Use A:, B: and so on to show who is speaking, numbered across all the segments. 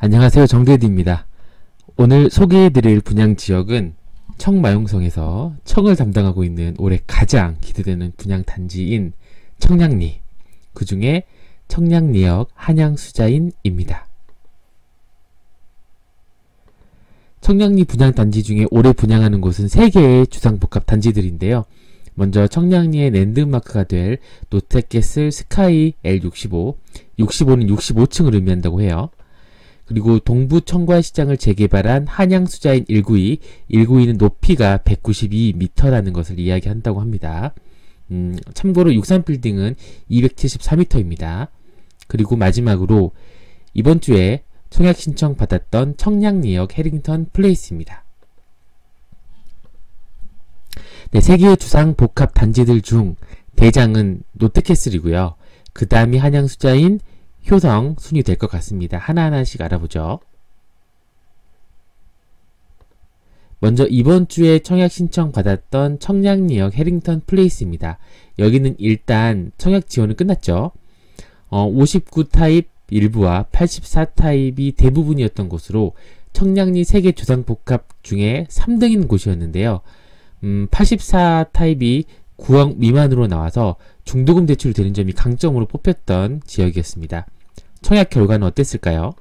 A: 안녕하세요. 정대디입니다. 오늘 소개해드릴 분양지역은 청마용성에서 청을 담당하고 있는 올해 가장 기대되는 분양단지인 청량리, 그 중에 청량리역 한양수자인입니다. 청량리 분양단지 중에 올해 분양하는 곳은 3개의 주상복합단지들인데요. 먼저 청량리의 랜드마크가 될 롯데캐슬 스카이 L65, 65는 65층을 의미한다고 해요. 그리고 동부 청과시장을 재개발한 한양수자인 192, 192는 높이가 192m라는 것을 이야기한다고 합니다. 참고로 63빌딩은 274m입니다. 그리고 마지막으로 이번 주에 청약 신청 받았던 청량리역 해링턴 플레이스입니다. 네, 3개의 주상 복합 단지들 중 대장은 롯데캐슬이고요. 그 다음이 한양수자인 효성 순위 될 것 같습니다. 하나하나씩 알아보죠. 먼저 이번 주에 청약 신청 받았던 청량리역 해링턴 플레이스입니다. 여기는 일단 청약 지원은 끝났죠. 59 타입 일부와 84 타입이 대부분이었던 곳으로 청량리 3개 주상복합 중에 3등인 곳이었는데요. 84 타입이 9억 미만으로 나와서 중도금 대출이 되는 점이 강점으로 뽑혔던 지역이었습니다. 청약 결과는 어땠을까요?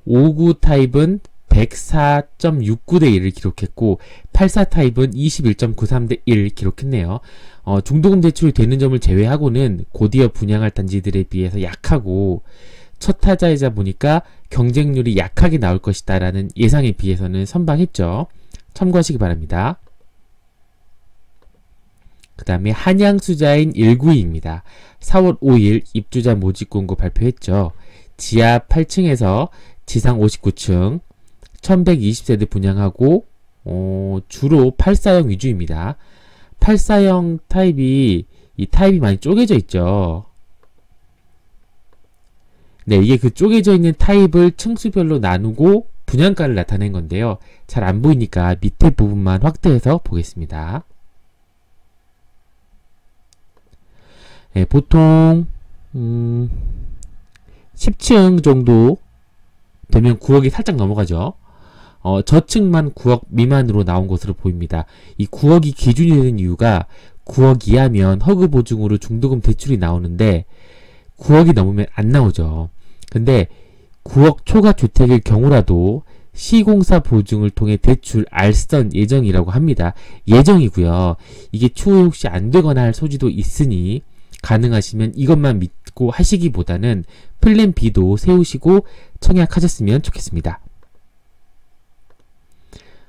A: 59 타입은 104.69 대 1을 기록했고 84 타입은 21.93 대 1을 기록했네요. 중도금 대출이 되는 점을 제외하고는 곧이어 분양할 단지들에 비해서 약하고 첫 타자이자 보니까 경쟁률이 약하게 나올 것이다 라는 예상에 비해서는 선방했죠. 참고하시기 바랍니다. 그 다음에 한양수자인 192입니다. 4월 5일 입주자 모집 공고 발표했죠. 지하 8층에서 지상 59층 1120세대 분양하고 주로 84형 위주입니다. 84형 타입이 이 타입이 많이 쪼개져 있죠. 네, 이게 그 쪼개져 있는 타입을 층수별로 나누고 분양가를 나타낸 건데요. 잘 안 보이니까 밑에 부분만 확대해서 보겠습니다. 네, 보통 10층 정도 되면 9억이 살짝 넘어가죠. 저층만 9억 미만으로 나온 것으로 보입니다. 이 9억이 기준이 되는 이유가 9억 이하면 허그 보증으로 중도금 대출이 나오는데 9억이 넘으면 안 나오죠. 근데 9억 초과 주택일 경우라도 시공사 보증을 통해 대출 알선 예정이라고 합니다. 예정이고요. 이게 추후에 혹시 안 되거나 할 소지도 있으니 가능하시면 이것만 믿고 하시기보다는 플랜 B도 세우시고 청약하셨으면 좋겠습니다.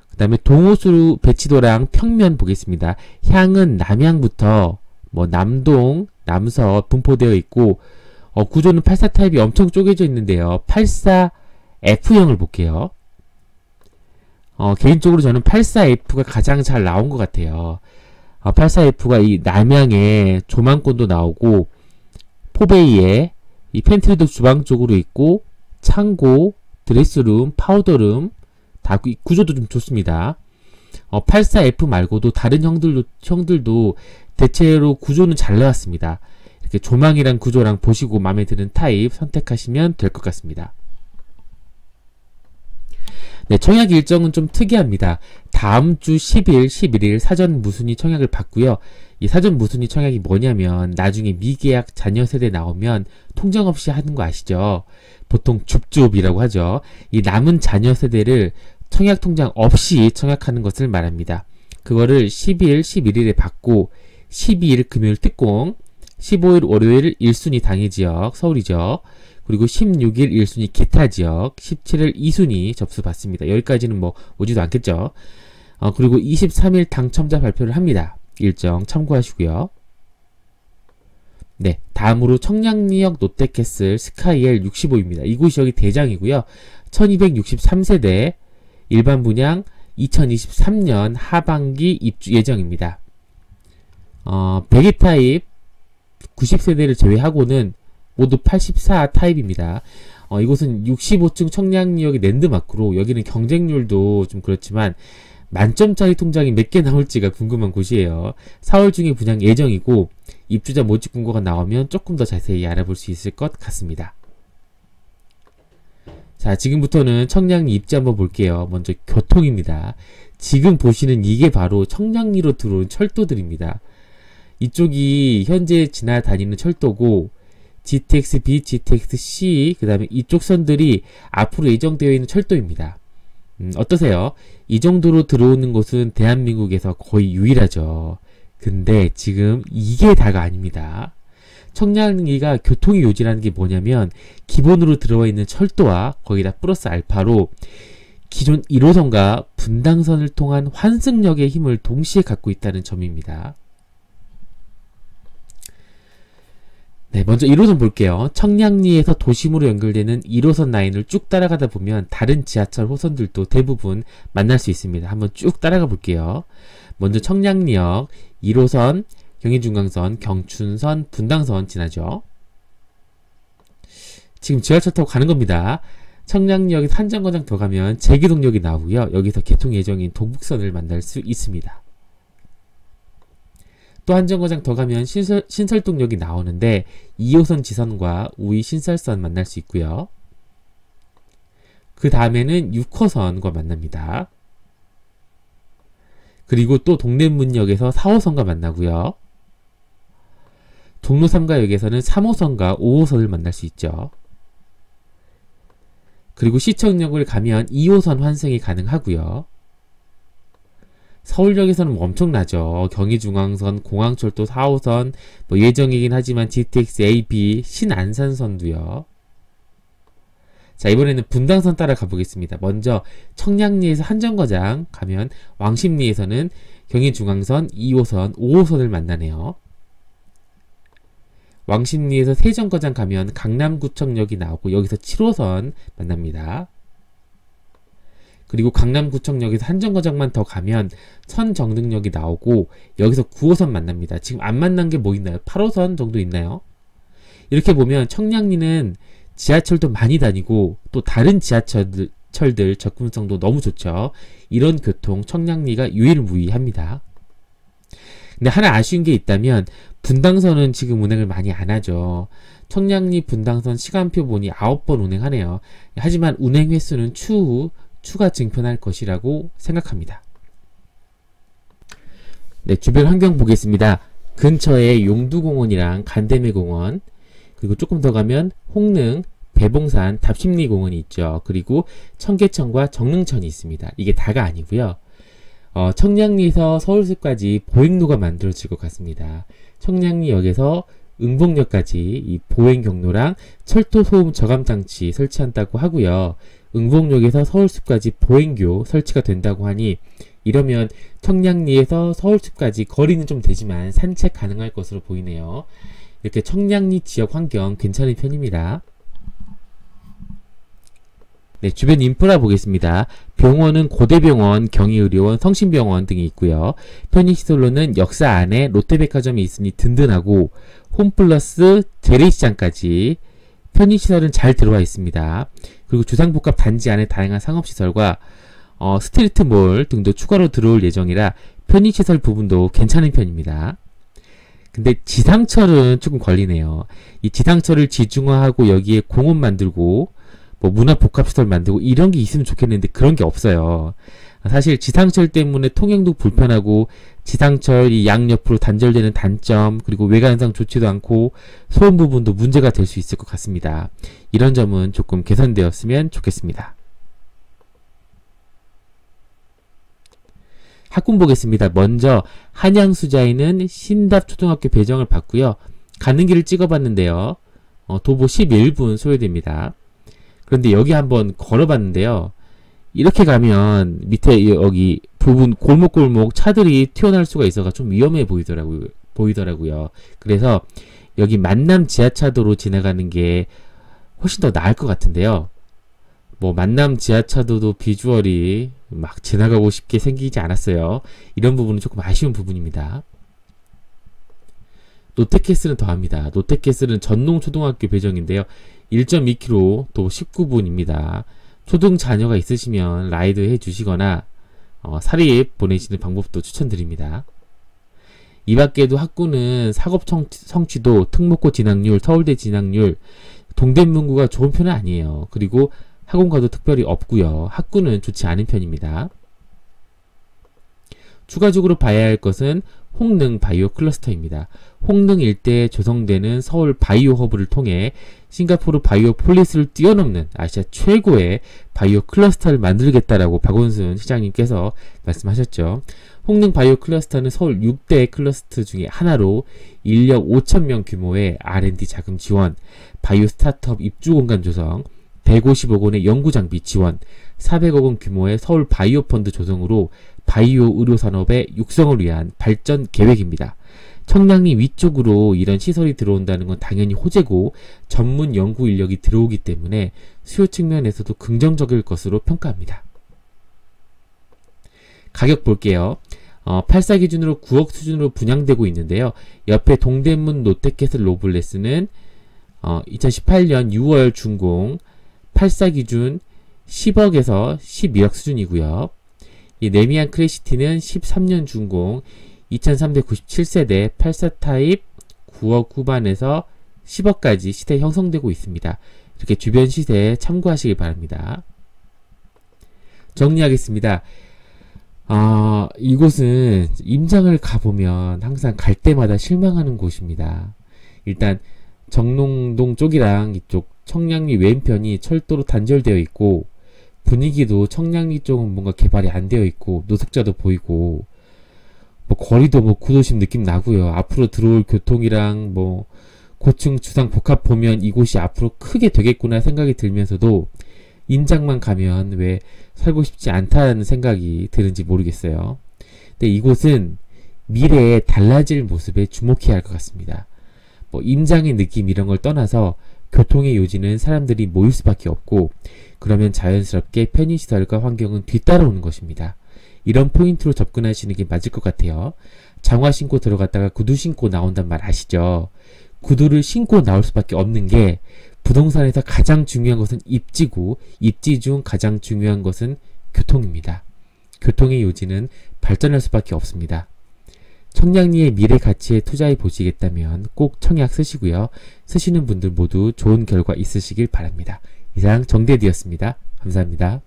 A: 그 다음에 동호수 배치도랑 평면 보겠습니다. 향은 남향부터 남동, 남서 분포되어 있고 구조는 84 타입이 엄청 쪼개져 있는데요. 84F형을 볼게요. 개인적으로 저는 84F가 가장 잘 나온 것 같아요. 84F가 이 남향에 조망권도 나오고 포베이에 이 팬트리도 주방 쪽으로 있고 창고, 드레스룸, 파우더룸 다 구조도 좀 좋습니다. 84F 말고도 다른 형들도 대체로 구조는 잘 나왔습니다. 이렇게 조망이랑 구조랑 보시고 마음에 드는 타입 선택하시면 될 것 같습니다. 네, 청약 일정은 좀 특이합니다. 다음 주 10일, 11일 사전 무순위 청약을 받고요. 이 사전 무순위 청약이 뭐냐면 나중에 미계약 자녀 세대 나오면 통장 없이 하는 거 아시죠? 보통 줍줍이라고 하죠. 이 남은 자녀 세대를 청약 통장 없이 청약하는 것을 말합니다. 그거를 10일, 11일에 받고 12일 금요일 특공, 15일 월요일 1순위 당해지역 서울이죠. 그리고 16일 1순위 기타지역, 17일 2순위 접수받습니다. 여기까지는 오지도 않겠죠. 그리고 23일 당첨자 발표를 합니다. 일정 참고하시고요. 네, 다음으로 청량리역 롯데캐슬 스카이엘 65입니다. 이곳이 여기 대장이고요. 1263세대 일반 분양 2023년 하반기 입주 예정입니다. 배기 타입 90세대를 제외하고는 모두 84 타입입니다. 이곳은 65층 청량리역의 랜드마크로 여기는 경쟁률도 좀 그렇지만 만점짜리 통장이 몇 개 나올지가 궁금한 곳이에요. 4월 중에 분양 예정이고 입주자 모집 공고가 나오면 조금 더 자세히 알아볼 수 있을 것 같습니다. 자, 지금부터는 청량리 입지 한번 볼게요. 먼저 교통입니다. 지금 보시는 이게 바로 청량리로 들어온 철도들입니다. 이쪽이 현재 지나다니는 철도고 GTX-B, GTX-C, 그 다음에 이쪽 선들이 앞으로 예정되어 있는 철도입니다. 어떠세요? 이 정도로 들어오는 곳은 대한민국에서 거의 유일하죠. 근데 지금 이게 다가 아닙니다. 청량리가 교통이 요지라는 게 뭐냐면 기본으로 들어와 있는 철도와 거기다 플러스 알파로 기존 1호선과 분당선을 통한 환승역의 힘을 동시에 갖고 있다는 점입니다. 네, 먼저 1호선 볼게요. 청량리에서 도심으로 연결되는 1호선 라인을 쭉 따라가다 보면 다른 지하철 호선들도 대부분 만날 수 있습니다. 한번 쭉 따라가 볼게요. 먼저 청량리역, 1호선, 경의중앙선, 경춘선, 분당선 지나죠. 지금 지하철 타고 가는 겁니다. 청량리역에서 한 정거장 더 가면 제기동역이 나오고요. 여기서 개통 예정인 동북선을 만날 수 있습니다. 또 한 정거장 더 가면 신설동역이 나오는데 2호선 지선과 우이 신설선 만날 수 있고요. 그 다음에는 6호선과 만납니다. 그리고 또 동대문역에서 4호선과 만나고요. 종로 3가역에서는 3호선과 5호선을 만날 수 있죠. 그리고 시청역을 가면 2호선 환승이 가능하고요. 서울역에서는 엄청나죠. 경의중앙선, 공항철도 4호선, 예정이긴 하지만 GTX A, B, 신안산선도요. 자, 이번에는 분당선 따라 가보겠습니다. 먼저 청량리에서 한 정거장 가면 왕십리에서는 경의중앙선 2호선, 5호선을 만나네요. 왕십리에서 세 정거장 가면 강남구청역이 나오고 여기서 7호선 만납니다. 그리고 강남구청역에서 한 정거장만 더 가면 선정릉역이 나오고 여기서 9호선 만납니다. 지금 안 만난 게 뭐 있나요? 8호선 정도 있나요? 이렇게 보면 청량리는 지하철도 많이 다니고 또 다른 지하철들 접근성도 너무 좋죠. 이런 교통 청량리가 유일무이합니다. 근데 하나 아쉬운 게 있다면 분당선은 지금 운행을 많이 안 하죠. 청량리 분당선 시간표 보니 9번 운행하네요. 하지만 운행 횟수는 추후 추가 증편할 것이라고 생각합니다. 네, 주변 환경 보겠습니다. 근처에 용두공원이랑 간대매공원, 그리고 조금 더 가면 홍릉, 배봉산, 답심리공원이 있죠. 그리고 청계천과 정릉천이 있습니다. 이게 다가 아니고요. 청량리에서 서울숲까지 보행로가 만들어질 것 같습니다. 청량리역에서 응봉역까지 이 보행 경로랑 철도 소음 저감 장치 설치한다고 하고요. 응봉역에서 서울숲까지 보행교 설치가 된다고 하니 이러면 청량리에서 서울숲까지 거리는 좀 되지만 산책 가능할 것으로 보이네요. 이렇게 청량리 지역 환경 괜찮은 편입니다. 네, 주변 인프라 보겠습니다. 병원은 고대병원, 경희의료원, 성심병원 등이 있고요. 편의시설로는 역사 안에 롯데백화점이 있으니 든든하고 홈플러스 재래시장까지 편의시설은 잘 들어와 있습니다. 그리고 주상복합 단지 안에 다양한 상업시설과 스트리트몰 등도 추가로 들어올 예정이라 편의시설 부분도 괜찮은 편입니다. 근데 지상철은 조금 걸리네요. 이 지상철을 지중화하고 여기에 공원 만들고 문화복합시설 만들고 이런 게 있으면 좋겠는데 그런 게 없어요. 사실 지상철 때문에 통행도 불편하고 지상철이 양옆으로 단절되는 단점, 그리고 외관상 좋지도 않고 소음 부분도 문제가 될 수 있을 것 같습니다. 이런 점은 조금 개선되었으면 좋겠습니다. 학군 보겠습니다. 먼저 한양수자에는 신답초등학교 배정을 받고요. 가는 길을 찍어봤는데요. 도보 11분 소요됩니다. 그런데 여기 한번 걸어봤는데요. 이렇게 가면 밑에 여기 부분 골목골목 차들이 튀어나올 수가 있어서 좀 위험해 보이더라고요. 그래서 여기 만남 지하차도로 지나가는 게 훨씬 더 나을 것 같은데요. 만남 지하차도도 비주얼이 막 지나가고 싶게 생기지 않았어요. 이런 부분은 조금 아쉬운 부분입니다. 롯데캐슬은 더합니다. 롯데캐슬은 전농초등학교 배정인데요. 1.2km 또 19분입니다. 초등 자녀가 있으시면 라이드 해주시거나 사립 보내시는 방법도 추천드립니다. 이 밖에도 학군은 사급 성취도, 특목고 진학률, 서울대 진학률, 동대문구가 좋은 편은 아니에요. 그리고 학원가도 특별히 없고요. 학구는 좋지 않은 편입니다. 추가적으로 봐야 할 것은 홍릉 바이오 클러스터입니다. 홍릉 일대에 조성되는 서울 바이오 허브를 통해 싱가포르 바이오 폴리스를 뛰어넘는 아시아 최고의 바이오 클러스터를 만들겠다라고 박원순 시장님께서 말씀하셨죠. 홍릉 바이오 클러스터는 서울 6대 클러스터 중에 하나로 인력 5,000명 규모의 R&D 자금 지원, 바이오 스타트업 입주 공간 조성, 150억 원의 연구 장비 지원, 400억 원 규모의 서울 바이오 펀드 조성으로 바이오 의료 산업의 육성을 위한 발전 계획입니다. 청량리 위쪽으로 이런 시설이 들어온다는 건 당연히 호재고 전문 연구 인력이 들어오기 때문에 수요 측면에서도 긍정적일 것으로 평가합니다. 가격 볼게요. 84 기준으로 9억 수준으로 분양되고 있는데요. 옆에 동대문 롯데캐슬 로블레스는 2018년 6월 준공 84 기준 10억에서 11억 수준이고요. 이 네미안 크레시티는 13년 준공 2397세대 84 타입 9억 후반에서 10억까지 시세 형성되고 있습니다. 이렇게 주변 시세 참고하시기 바랍니다. 정리하겠습니다. 이곳은 임장을 가보면 항상 갈 때마다 실망하는 곳입니다. 일단 정농동 쪽이랑 이쪽 청량리 왼편이 철도로 단절되어 있고 분위기도 청량리 쪽은 뭔가 개발이 안 되어 있고 노숙자도 보이고 뭐 거리도 뭐 구도심 느낌 나고요. 앞으로 들어올 교통이랑 뭐 고층 주상 복합 보면 이곳이 앞으로 크게 되겠구나 생각이 들면서도 임장만 가면 왜 살고 싶지 않다는 생각이 드는지 모르겠어요. 근데 이곳은 미래에 달라질 모습에 주목해야 할 것 같습니다. 뭐 임장의 느낌 이런 걸 떠나서 교통의 요지는 사람들이 모일 수밖에 없고 그러면 자연스럽게 편의시설과 환경은 뒤따라오는 것입니다. 이런 포인트로 접근하시는 게 맞을 것 같아요. 장화 신고 들어갔다가 구두 신고 나온단 말 아시죠? 구두를 신고 나올 수밖에 없는 게 부동산에서 가장 중요한 것은 입지고 입지 중 가장 중요한 것은 교통입니다. 교통의 요지는 발전할 수밖에 없습니다. 청량리의 미래 가치에 투자해 보시겠다면 꼭 청약 쓰시고요. 쓰시는 분들 모두 좋은 결과 있으시길 바랍니다. 이상 정대디였습니다. 감사합니다.